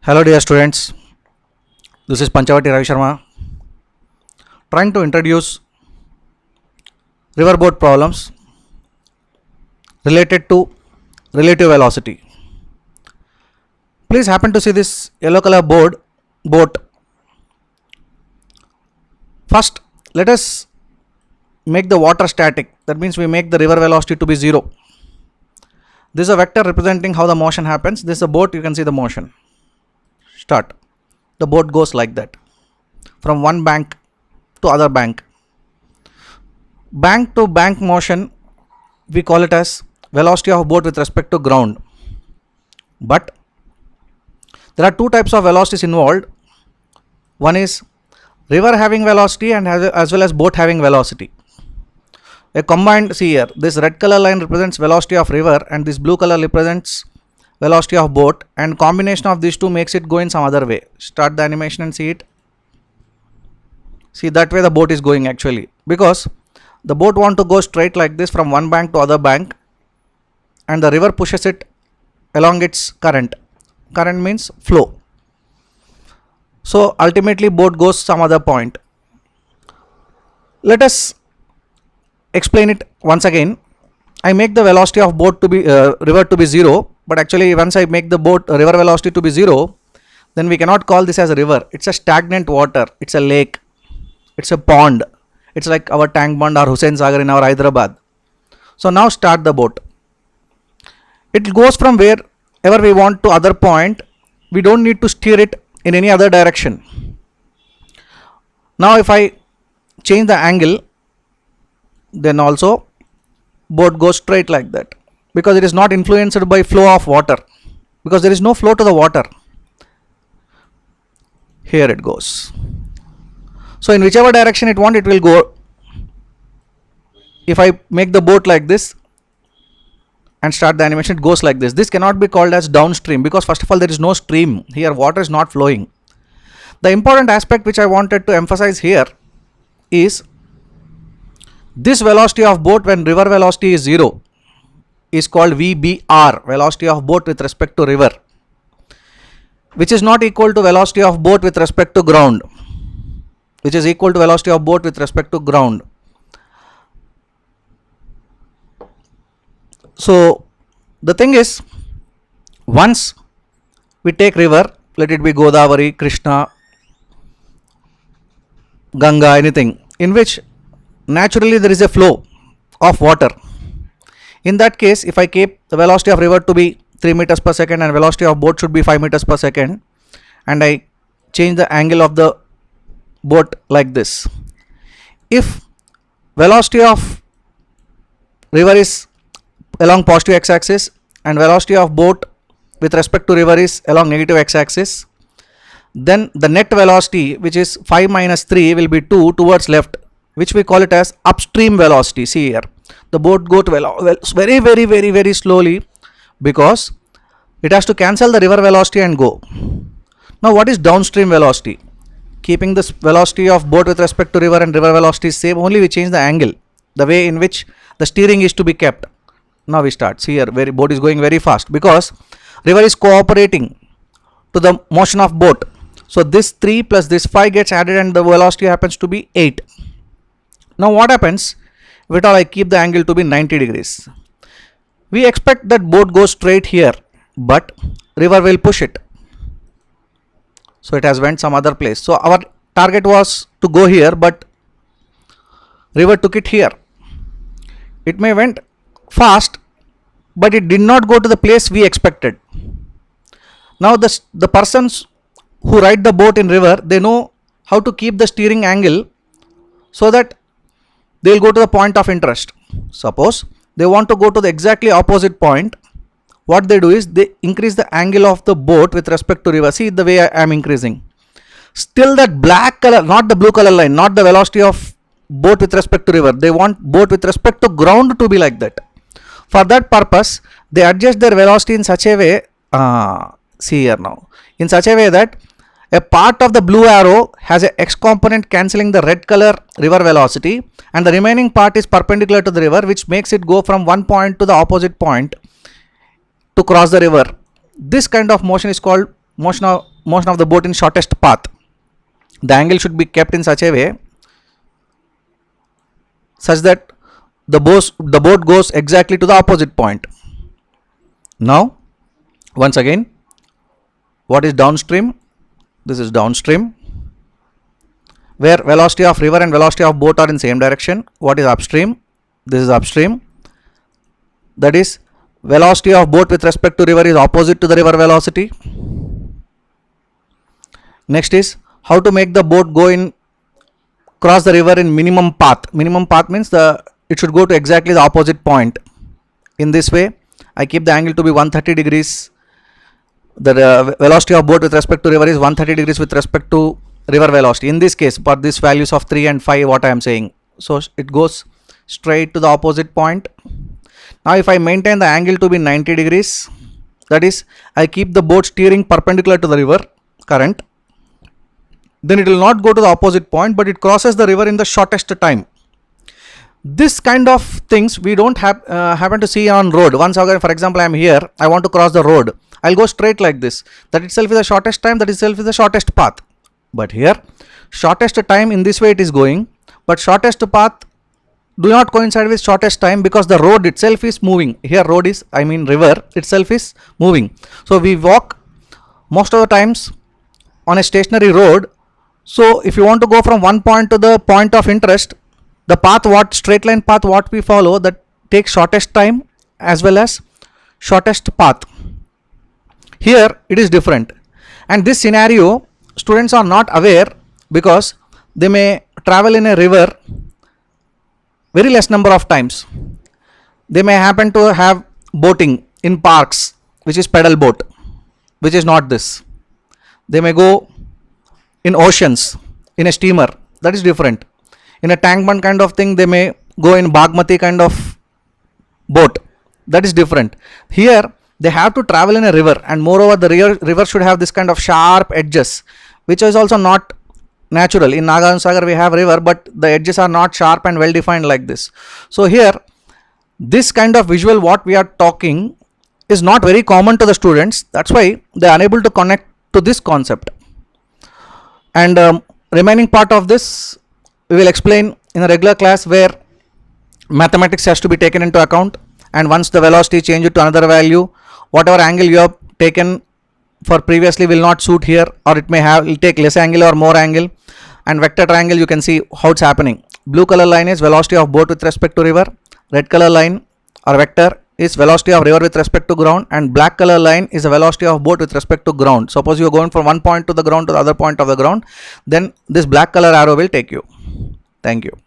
Hello dear students, this is Panchavati Ravi Sharma trying to introduce riverboat problems related to relative velocity. Please happen to see this yellow color boat. First, let us make the water static. That means we make the river velocity to be 0. This is a vector representing how the motion happens. This is a boat, you can see the motion. Start. The boat goes like that from one bank to other bank. Bank to bank motion, we call it as velocity of boat with respect to ground. But there are two types of velocities involved. One is river having velocity and as well as boat having velocity. A combined, see here, this red color line represents velocity of river and this blue color represents velocity of boat, and combination of these two makes it go in some other way. Start the animation and see it. See, that way the boat is going actually, because the boat want to go straight like this from one bank to other bank, and the river pushes it along its current. Current means flow. So ultimately boat goes some other point. Let us explain it once again. I make the velocity of boat to be river to be 0, but actually once I make the boat river velocity to be 0, then we cannot call this as a river. It's a stagnant water, it's a lake, it's a pond, it's like our tank pond or Hussain Sagar in our Hyderabad. So now start the boat. It goes from wherever we want to other point. We don't need to steer it in any other direction. Now if I change the angle, then also boat goes straight like that, because it is not influenced by flow of water, because there is no flow to the water. Here it goes. So in whichever direction it wants, it will go. If I make the boat like this and start the animation, it goes like this. This cannot be called as downstream, because first of all there is no stream here, water is not flowing. The important aspect which I wanted to emphasize here is this velocity of boat when river velocity is 0 is called VBR, velocity of boat with respect to river, which is not equal to velocity of boat with respect to ground, which is equal to velocity of boat with respect to ground. So the thing is, once we take river, let it be Godavari, Krishna, Ganga, anything in which naturally there is a flow of water. In that case, if I keep the velocity of river to be 3 meters per second and velocity of boat should be 5 meters per second, and I change the angle of the boat like this. If velocity of river is along positive x-axis and velocity of boat with respect to river is along negative x-axis, then the net velocity, which is 5 minus 3, will be 2 towards left, which we call it as upstream velocity. See here, the boat goes very slowly, because it has to cancel the river velocity and go. Now what is downstream velocity? Keeping this velocity of boat with respect to river and river velocity is same, only we change the angle, the way in which the steering is to be kept. Now we start. See here, boat is going very fast, because river is cooperating to the motion of boat. So this 3 plus this 5 gets added and the velocity happens to be 8. Now what happens if at all I keep the angle to be 90 degrees? We expect that boat goes straight here, but river will push it. So it has went some other place. So our target was to go here, but river took it here. It may went fast, but it did not go to the place we expected. Now the persons who ride the boat in river, they know how to keep the steering angle so that they will go to the point of interest. Suppose they want to go to the exactly opposite point. What they do is they increase the angle of the boat with respect to river. See the way I am increasing. Still that black color, not the blue color line, not the velocity of boat with respect to river. They want boat with respect to ground to be like that. For that purpose, they adjust their velocity in such a way. See here now. In such a way that a part of the blue arrow has a x component cancelling the red color river velocity, and the remaining part is perpendicular to the river, which makes it go from one point to the opposite point to cross the river. This kind of motion is called motion of motion of the boat in shortest path. The angle should be kept in such a way such that the boat goes exactly to the opposite point. Now, once again, what is downstream? This is downstream, where velocity of river and velocity of boat are in same direction. What is upstream? This is upstream. That is, velocity of boat with respect to river is opposite to the river velocity. Next is how to make the boat go in cross the river in minimum path. Minimum path means it should go to exactly the opposite point. In this way, I keep the angle to be 130 degrees. The velocity of boat with respect to river is 130 degrees with respect to river velocity. In this case, for these values of 3 and 5, what I am saying, so it goes straight to the opposite point. Now if I maintain the angle to be 90 degrees, that is, I keep the boat steering perpendicular to the river current, then it will not go to the opposite point, but it crosses the river in the shortest time. This kind of things we don't happen to see on road. Once again, for example, I am here, I want to cross the road, I'll go straight like this. That itself is the shortest time, that itself is the shortest path. But here, shortest time in this way it is going, but shortest path do not coincide with shortest time because the road itself is moving. Here road is, I mean river itself is moving. So we walk most of the times on a stationary road. So if you want to go from one point to the point of interest, the path straight line path what we follow, that takes shortest time as well as shortest path. Here it is different, and this scenario students are not aware because they may travel in a river very less number of times. They may happen to have boating in parks, which is pedal boat, which is not this. They may go in oceans in a steamer, that is different. In a tank bund kind of thing, they may go in Bagmati kind of boat, that is different. Here they have to travel in a river, and moreover the river should have this kind of sharp edges, which is also not natural. In Nagarjuna Sagar we have river, but the edges are not sharp and well defined like this. So here this kind of visual what we are talking is not very common to the students. That's why they are unable to connect to this concept. And remaining part of this we will explain in a regular class, where mathematics has to be taken into account, and once the velocity changes to another value, whatever angle you have taken for previously will not suit here, or it will take less angle or more angle. And vector triangle, you can see how it's happening. Blue color line is velocity of boat with respect to river, red color line or vector is velocity of river with respect to ground, and black color line is the velocity of boat with respect to ground. Suppose you are going from one point to the ground to the other point of the ground, then this black color arrow will take you. Thank you.